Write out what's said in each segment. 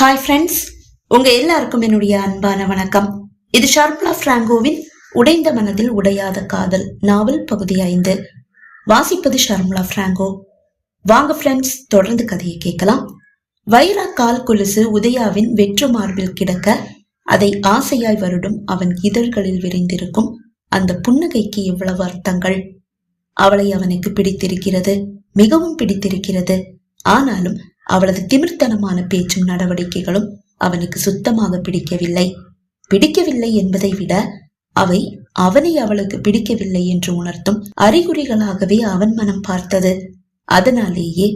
Hi friends, உங்க எல்லாருக்கும் என்னுடைய அன்பான வணக்கம். இது ஷர்மிளா பிராங்கோவின் உடைந்த மனதில் உடையாத காதல் நாவல் பகுதி 5. வாசிப்பது ஷர்மிளா பிராங்கோ. வாங்க ஃப்ரெண்ட்ஸ், தொடர்ந்து கதையை கேட்கலாம். வைரா கால் கொலுசு உதயாவின் வெற்று மார்பில் கிடக்க அதை ஆசையாய் வருடும் அவன் இதழ்களில் விரிந்திருக்கும் அந்த புன்னகைக்கு எவ்வளவு அர்த்தங்கள். அவளை அவனுக்கு பிடித்திருக்கிறது, மிகவும் பிடித்திருக்கிறது. ஆனாலும் அவளது திமிர்த்தனமான பேச்சும் நடவடிக்கைகளும் அவனுக்கு சுத்தமாக பிடிக்கவில்லை என்பதை விட அவை அவனை அவளுக்கு பிடிக்கவில்லை என்று உணர்த்தும் அறிகுறிகளாகவே அவன் மனம் பார்த்தது. அதனாலேயே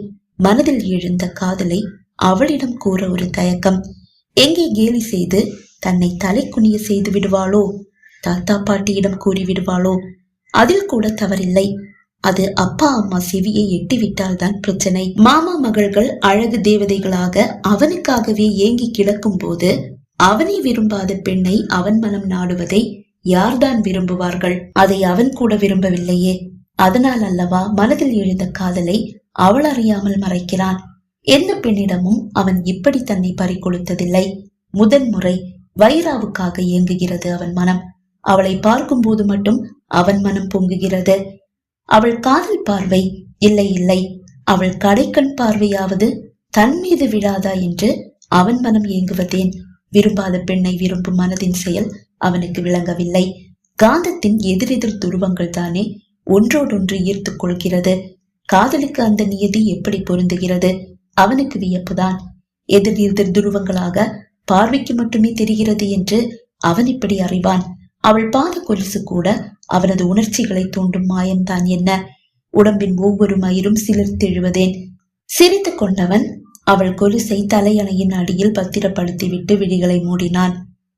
மனதில் எழுந்த காதலை அவளிடம் கூற ஒரு தயக்கம். எங்கே கேலி செய்து தன்னை தலை குனிய செய்து விடுவாளோ, தாத்தா பாட்டியிடம் கூறிவிடுவாளோ? அதில் கூட தவறில்லை. அது அப்பா அம்மா செவியை எட்டிவிட்டால் தான் பிரச்சனை. மாமா மகள்கள் அழகு தேவதைகளாக அவனுக்காகவே ஏங்கி கிடக்கும் போது அவனை விரும்பாத பெண்ணை அவன் மனம் நாடுவதை யார்தான் விரும்புவார்கள்? அதை அவன் கூட விரும்பவில்லையே. அதனால் அல்லவா மனதில் எழுந்த காதலை அவள் அறியாமல் மறைக்கிறான். எந்த பெண்ணிடமும் அவன் இப்படி தன்னை பறிகொடுத்ததில்லை. முதன்முறை வைராவுக்காக இயங்குகிறது அவன் மனம். அவளை பார்க்கும் போது மட்டும் அவன் மனம் பொங்குகிறது. அவள் காதல் பார்வை இல்லை, அவள் கடைக்கண் பார்வையாவது தன் மீது விழாதா என்று அவன் மனம் ஏங்குவதேன்? விரும்பாத பெண்ணை விரும்பும் மனதின் செயல் அவனுக்கு விளங்கவில்லை. காந்தத்தின் எதிரெதிர் துருவங்கள் தானே ஒன்றோடொன்று ஈர்த்து கொள்கிறது. காதலுக்கு அந்த நியதி எப்படி பொருந்துகிறது? அவனுக்கு வியப்புதான். எதிர் எதிர் துருவங்களாக பார்வைக்கு மட்டுமே தெரிகிறது என்று அவன் இப்படி அறிவான். அவள் பாத கொலுசு கூட அவனது உணர்ச்சிகளை தூண்டும் மாயம்தான் என்ன? உடம்பின் ஒவ்வொரு மயிரும் சிலிர்த்தெழுவதேன்? சிரித்து கொண்டவன் அவள் கொலுசை தலையணையின் அடியில் பத்திரப்படுத்திவிட்டு விழிகளை மூடினான்.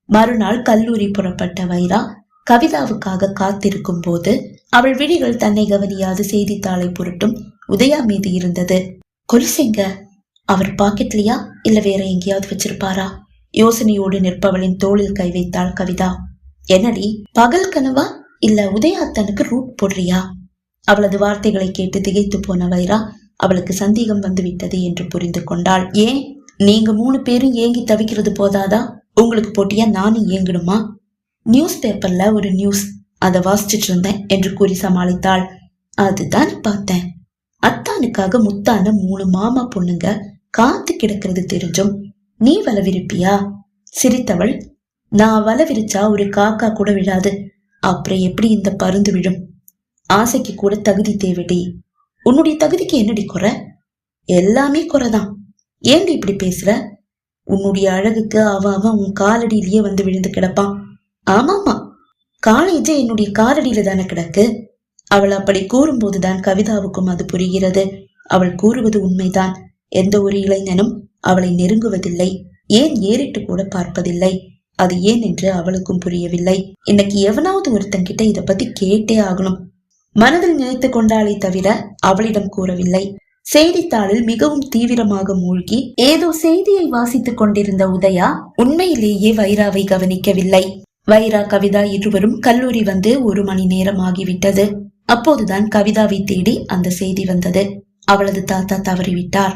மறுநாள் கல்லூரி புறப்பட்ட வைரா கவிதாவுக்காக காத்திருக்கும் போது அவள் விழிகள் தன்னை கவனியாது செய்தித்தாளை புரட்டும் உதயா மீது இருந்தது. கொலுசெங்க? அவர் பாக்கெட்லயா இல்ல வேற எங்கேயாவது வச்சிருப்பாரா? யோசனையோடு நிற்பவளின் தோளில் கை வைத்தாள் கவிதா. என்னடி, பகல் கனவா இல்ல உதயாத்தனுக்கு ரூட் போடுறியா? அவளது வார்த்தைகளை கேட்டு திகைத்து போன வைரா அவளுக்கு சந்தேகம் வந்து விட்டது என்று புரிந்து கொண்டாள். ஏன், நீங்க 3 பேரும் ஏங்கி தவிக்கிறது போதாதா? உங்களுக்கு போட்டியா நானும் ஏங்கணுமா? நியூஸ் பேப்பர்ல ஒரு நியூஸ், அதை வாசிச்சுட்டு இருந்தேன் என்று கூறி சமாளித்தாள். அதுதான் பார்த்தேன். அத்தானுக்காக முத்தான 3 மாமா பொண்ணுங்க காத்து கிடக்கிறது தெரிஞ்சும் நீ வளவிருப்பியா? சிரித்தவள், நான் வலை விரிச்சா ஒரு காக்கா கூட விழாது, அப்புறம் எப்படி இந்த பருந்து விழும்? ஆசைக்கு கூட தகுதி தேவைடி. உன்னுடைய தகுதிக்கு என்னடி குறை? எல்லாமே குறைதான். ஏண்டி இப்படி பேசுற? உன்னுடைய அழகுக்கு அவன் உன் காலடியிலேயே வந்து விழுந்து கிடப்பான். ஆமாமா, காலேஜே என்னுடைய காலடியில தானே கிடக்கு. அவள் அப்படி கூறும்போதுதான் கவிதாவுக்கும் அது புரிகிறது. அவள் கூறுவது உண்மைதான். எந்த ஒரு இளைஞனும் அவளை நெருங்குவதில்லை, ஏன் ஏறிட்டு கூட பார்ப்பதில்லை. அது ஏன் என்று அவளுக்கும் புரியவில்லை. இன்னைக்கு எவனாவது ஒருத்தங்கிட்ட இதை பத்தி கேட்டே ஆகணும். மனதில் நினைத்து கொண்டாலே தவிர அவளிடம் கூறவில்லை. செய்தித்தாளில் மிகவும் தீவிரமாக மூழ்கி ஏதோ செய்தியை வாசித்துக் கொண்டிருந்த உதயா உண்மையிலேயே வைராவை கவனிக்கவில்லை. வைரா கவிதா இருவரும் கல்லூரி வந்து 1 மணி நேரம் ஆகிவிட்டது. அப்போதுதான் கவிதாவை தேடி அந்த செய்தி வந்தது. அவளது தாத்தா தவறிவிட்டார்.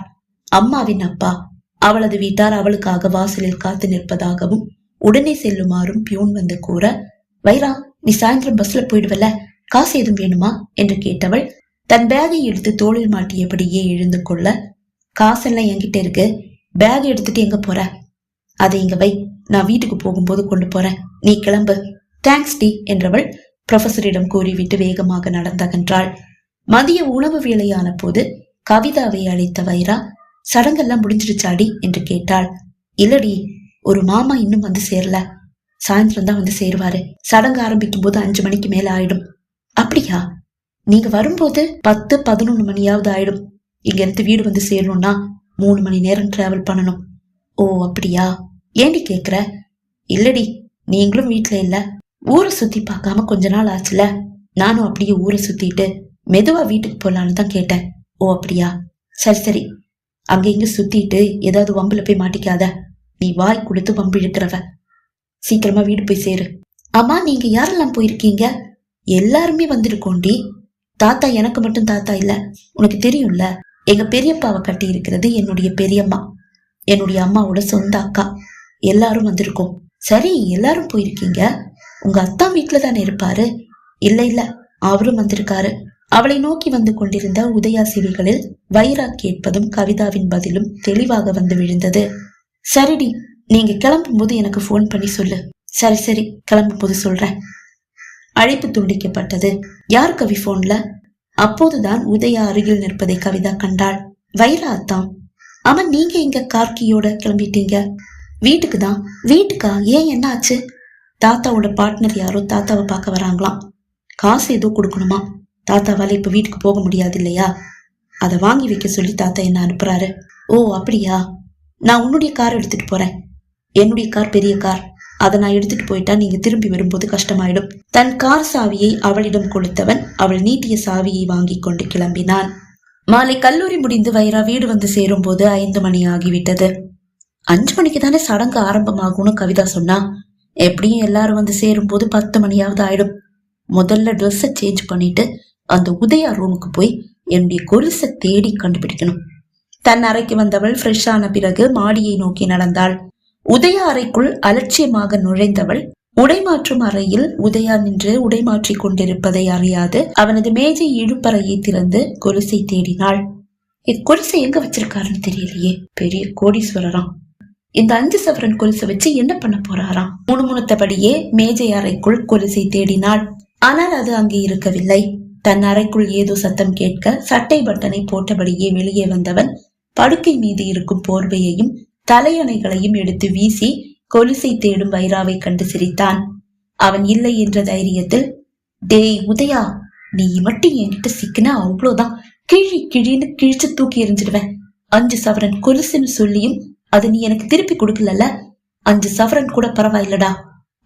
அம்மாவின் அப்பா. அவளது வீட்டார் அவளுக்காக வாசலில் காத்து நிற்பதாகவும் உடனே செல்லுமாறும் பியூன் வந்து கூற, வைரா, நீ சாயந்தரம் பஸ்ல போயிடுவல, காசு எதுவும் வேணுமா என்று கேட்டவள் தன் பேகை எடுத்து தோளில் மாட்டியபடியே எழுந்து கொள்ள, காசெல்லாம் என்கிட்ட இருக்கு, பேக் எடுத்துட்டு எங்க போற? அதை இங்க வை, நான் வீட்டுக்கு போகும்போது கொண்டு போறேன், நீ கிளம்பு. தேங்க்ஸ் டி என்றவள் ப்ரொஃபஸரிடம் கூறிவிட்டு வேகமாக நடந்தகன்றாள். மதிய உணவு வேளையான போது கவிதாவை அழைத்த வைரா, சடங்கெல்லாம் முடிஞ்சிருச்சாடி என்று கேட்டாள். இல்லடி, ஒரு மாமா இன்னும் வந்து சேரல, சாயந்தரம் தான் வந்து சேருவாரு. சடங்கு ஆரம்பிக்கும் போது 5 மணிக்கு மேல ஆயிடும். அப்படியா? நீங்க வரும்போது 10-11 மணியாவது ஆயிடும். இங்க இருந்து வீடு வந்து சேரணும்னா 3 மணி நேரம் டிராவல் பண்ணணும். ஓ அப்படியா? ஏண்டி கேக்குற? இல்லடி, நீங்களும் வீட்டுல இல்ல, ஊரை சுத்தி பார்க்காம கொஞ்ச நாள் ஆச்சுல, நானும் அப்படியே ஊரை சுத்திட்டு மெதுவா வீட்டுக்கு போலான்னு தான் கேட்டேன். ஓ அப்படியா? சரி சரி, அங்க இங்க சுத்திட்டு ஏதாவது வம்புல போய் மாட்டிக்காத. நீ வாய் கொடுத்து வம்பு இழுக்கிறவ. சீக்கிரமா வீடு போய் சேரு. அம்மா, நீங்க யாரெல்லாம் போயிருக்கீங்க? எல்லாருமே வந்திருக்கோண்டி. தாத்தா எனக்கு மட்டும் தாத்தா இல்ல, உனக்கு தெரியும்ல. எங்க பெரியப்பாவை கட்டி இருக்கிறது என்னுடைய பெரியம்மா. என்னுடைய அம்மாவோட சொந்த அக்கா. எல்லாரும் வந்திருக்கோம். சரி, எல்லாரும் போயிருக்கீங்க. உங்க அத்தா வீட்டுல தானே இருப்பாரு? இல்ல இல்ல, அவரும் வந்திருக்காரு. அவளை நோக்கி வந்து கொண்டிருந்த உதயா செவிகளில் வைரா கேட்பதும் கவிதாவின் பதிலும் தெளிவாக வந்து விழுந்தது. சரிடி, நீங்க கிளம்பும் போது எனக்கு போன் பண்ணி சொல்லு. சரி சரி, கிளம்பும் போது சொல்றேன். அழைப்பு துண்டிக்கப்பட்டது. யார் கவி போன்ல? அப்போதுதான் உதயா அருகில் நிற்பதை கவிதா கண்டாள். வைரா அத்தான். அவன், நீங்க இங்க கார்கியோட கிளம்பிட்டீங்க? வீட்டுக்கு தான். வீட்டுக்கா? ஏன், என்ன ஆச்சு? தாத்தாவோட பார்ட்னர் யாரோ தாத்தாவை பார்க்க வராங்களாம். காசு ஏதோ கொடுக்கணுமா? தாத்தாவால இப்ப வீட்டுக்கு போக முடியாது இல்லையா? அதை வாங்கி வைக்க சொல்லி தாத்தா என்ன அனுப்புறாரு. ஓ அப்படியா? நான் உன்னுடைய கார் எடுத்துட்டு போறேன். என்னுடைய கார் பெரிய கார், அதை நான் எடுத்துட்டு போயிட்டா நீங்க திரும்பி வரும்போது கஷ்டமாயிடும். தன் கார் சாவியை அவளிடம் கொடுத்தவன் அவள் நீட்டிய சாவியை வாங்கி கொண்டு கிளம்பினான். மாலை கல்லூரி முடிந்து வைரா வீடு வந்து சேரும் போது 5 மணி ஆகிவிட்டது. 5 மணிக்கு தானே சடங்கு ஆரம்பமாகும்னு கவிதா சொன்னா. எப்படியும் எல்லாரும் வந்து சேரும் போது 10 மணியாவது ஆயிடும். முதல்ல ட்ரெஸ்ஸை சேஞ்ச் பண்ணிட்டு அந்த உதயா ரூமுக்கு போய் என்னுடைய கொலுசை தேடி கண்டுபிடிக்கணும். தன் அறைக்கு வந்தவள் ஃப்ரெஷ் ஆன பிறகு மாடியை நோக்கி நடந்தாள். உதயா அறைக்குள் அலட்சியமாக நுழைந்தவள் உடைமாற்றும் அறையில் உதயா நின்று உடைமாற்றி கொண்டிருப்பதை அறியாது அவனது மேஜை இழுப்பறையை திறந்து கொலுசை தேடினாள். கொலுசை எங்க வச்சிருக்காருன்னு தெரியலையே. பெரிய கோடீஸ்வரராம். இந்த 5 சவரன் கொலுசை வச்சு என்ன பண்ண போறாராம்? முணுமுணுத்தபடியே மேஜை அறைக்குள் கொலுசை தேடினாள். ஆனால் அது அங்கே இருக்கவில்லை. தன் அறைக்குள் ஏதோ சத்தம் கேட்க சட்டை பட்டனை போட்டபடியே வெளியே வந்தவன் படுக்கை மீது இருக்கும் போர்வையையும் தலையணைகளையும் எடுத்து வீசி கொலுசை தேடும் வைராவை கண்டு சிரித்தான். அவன் இல்லை என்ற தைரியத்தில், டேய் உதயா, நீ மட்டும் என்கிட்ட சிக்கினா அவ்வளவுதான், கிழி கிழின்னு கிழிச்சு தூக்கி எறிஞ்சிடுவேன். 5 சவரன் கொலுசுன்னு சொல்லியும் அது நீ எனக்கு திருப்பி கொடுக்கல. 5 சவரன் கூட பரவாயில்லடா.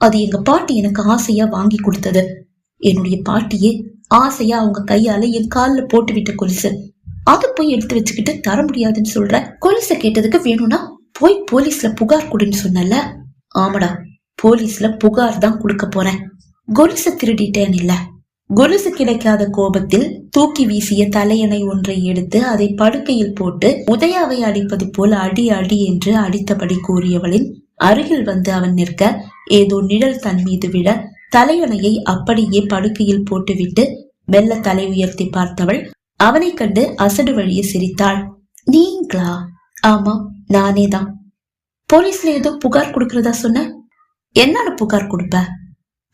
அது எங்க பாட்டி எனக்கு ஆசையா வாங்கி கொடுத்தது. என்னுடைய பாட்டியே ஆசையா அவங்க கையால என் கால்ல போட்டு விட்ட கொலுசு. அதை போய் எடுத்து வச்சுக்கிட்டு தர முடியாதுன்னு சொல்ற. கொலுசை கேட்டதுக்கு வேணும்னா போய் போலீஸ்ல புகார் கொடுன்னு சொன்னல. ஆமாடா, போலீஸ்ல புகார் தான் கொடுக்க போறேன். கொலுசு திருடிட்டேன் இல்ல. கொலுசு கிடைக்காத கோபத்தில் தூக்கி வீசிய தலையணை ஒன்றை எடுத்து அதை படுக்கையில் போட்டு உதயாவை அடிப்பது போல் அடி அடி என்று அடித்தபடி கூறியவளின் அருகில் வந்து அவன் நிற்க ஏதோ நிழல் தன் மீது விட தலையணையை அப்படியே படுக்கையில் போட்டுவிட்டு மெல்ல தலை உயர்த்தி பார்த்தவள் அவனை கண்டு அசடு வழிய சிரித்தாள். நீங்களா? ஆமா, நானே தான். போலீஸ்ல ஏதோ புகார் கொடுக்கறதா சொன்ன. என்னன்னு புகார் கொடுப்ப?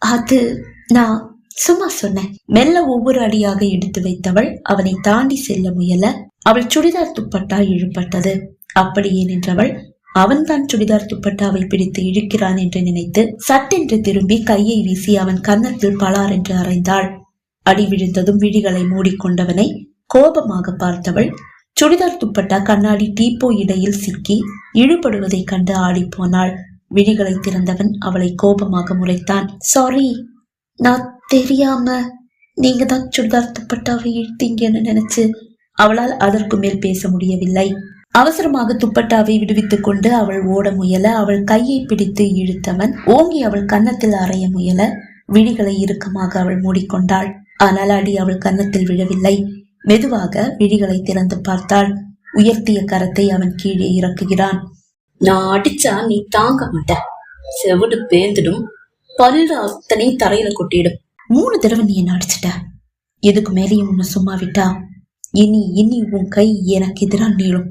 அது நான் சும்மா சொன்னேன். மெல்ல ஒவ்வொரு அடியாக எடுத்து வைத்தவள் அவனை தாண்டி செல்ல முயல அவள் சுடிதார் துப்பட்டா இழுபட்டது. அப்படியே நின்றவள் அவன் தான் சுடிதார் துப்பட்டாவை பிடித்து இழுக்கிறான் என்று நினைத்து சட்டென்று திரும்பி கையை வீசி அவன் கன்னத்தில் பலார் என்று அறைந்தாள். அடி விழுந்ததும் விழிகளை மூடிக்கொண்டவனை கோபமாக பார்த்தவள் சுடிதார் துப்பட்டா கண்ணாடி டீப்போ இடையில் சிக்கி இழுபடுவதை கண்டு ஆடி போனாள். விழிகளை திறந்தவன் அவளை கோபமாக முறைத்தான். சாரி, நான் தெரியாம. நீங்க தான் சுடிதார் துப்பட்டாவை இழுத்தீங்கன்னு நினைச்சு. அவளால் அதற்கு மேல் பேச முடியவில்லை. அவசரமாக துப்பட்டாவை விடுவித்துக் கொண்டு அவள் ஓட முயல அவள் கையை பிடித்து இழுத்தவன் ஓங்கி அவள் கன்னத்தில் அறைய முயல விழிகளை இறுக்கமாக அவள் மூடிக்கொண்டாள். ஆனால் அடி அவள் கன்னத்தில் விழவில்லை. மெதுவாக விழிகளை திறந்து பார்த்தாள். உயர்த்திய கரத்தை அவன் கீழே இறக்குகிறான். நான் அடிச்சா நீ தாங்க மாட்ட. செவிடு பேர்ந்துடும், பல்லு அத்தனை தரையில கொட்டிடும். 3 தடவை நீ என்ன அடிச்சிட்ட. எதுக்கு மேலேயும் உன்னை சும்மா விட்டா இனி உன் கை எனக்கு எதிரா நீளும்.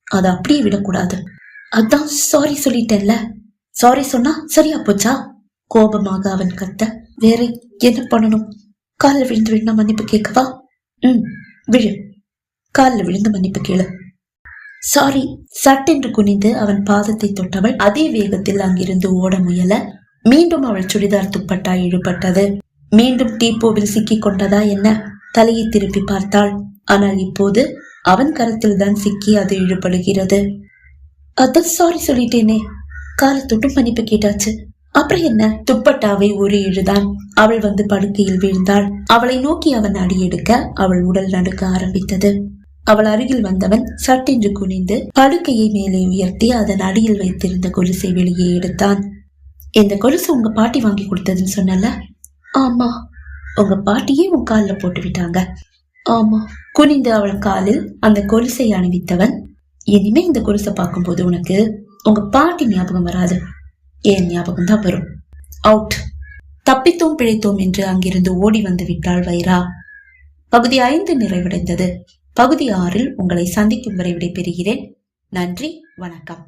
அதை அப்படியே விடக்கூடாது. அதான் சாரி சொல்லிட்டேன்ல. சாரி சொன்னா சரியா போச்சா? கோபமாக அவன் கத்த. வேற என்ன பண்ணணும்? காலில் விழுந்து விழுந்தா மன்னிப்பு கேட்கவா? விழு. காலில் விழுந்து மன்னிப்பு கேளு. சாரி. சட்டென்று குனிந்து அவன் பாதத்தை தொட்டவள் அதே வேகத்தில் அங்கிருந்து ஓட முயல மீண்டும் அவள் சுடிதார் துப்பட்டா இழுபட்டது. மீண்டும் டீப்போவில் சிக்கி கொண்டதா என்ன? தலையை திருப்பி பார்த்தாள். ஆனால் இப்போது அவன் கரத்தில் தான் சிக்கி அது இழுபடுகிறது. அதான் சாரி சொல்லிட்டேனே. காலை தொட்டு மன்னிப்பு கேட்டாச்சு. அப்புறம் என்ன? துப்பட்டாவை ஒரு இழுதான். அவள் வந்து படுக்கையில் வீழ்ந்தாள். அவளை நோக்கி அவன் அடி எடுக்க அவள் உடல் நடுக்க ஆரம்பித்தது. அவள் அருகில் வந்தவன் சட்டென்று குனிந்து படுக்கையை மேலே உயர்த்தி அதன் அடியில் வைத்திருந்த கொலுசை வெளியே எடுத்தான். இந்த கொலுசு உங்க பாட்டி வாங்கி கொடுத்ததுன்னு சொன்னல? ஆமா. உங்க பாட்டியே உன் காலில் போட்டு விட்டாங்க? ஆமா. குனிந்து அவள் காலில் அந்த கொலுசை அணிவித்தவன், இனிமே இந்த கொலுசை பார்க்கும்போது உனக்கு உங்க பாட்டி ஞாபகம் வராது, ஏன் ஞாபகம் தான் வரும். அவுட். தப்பித்தோம் பிழைத்தோம் என்று அங்கிருந்து ஓடி வந்து விட்டாள் வைரா. பகுதி 5 நிறைவடைந்தது. பகுதி 6 உங்களை சந்திக்கும் வரை விடைபெறுகிறேன். நன்றி, வணக்கம்.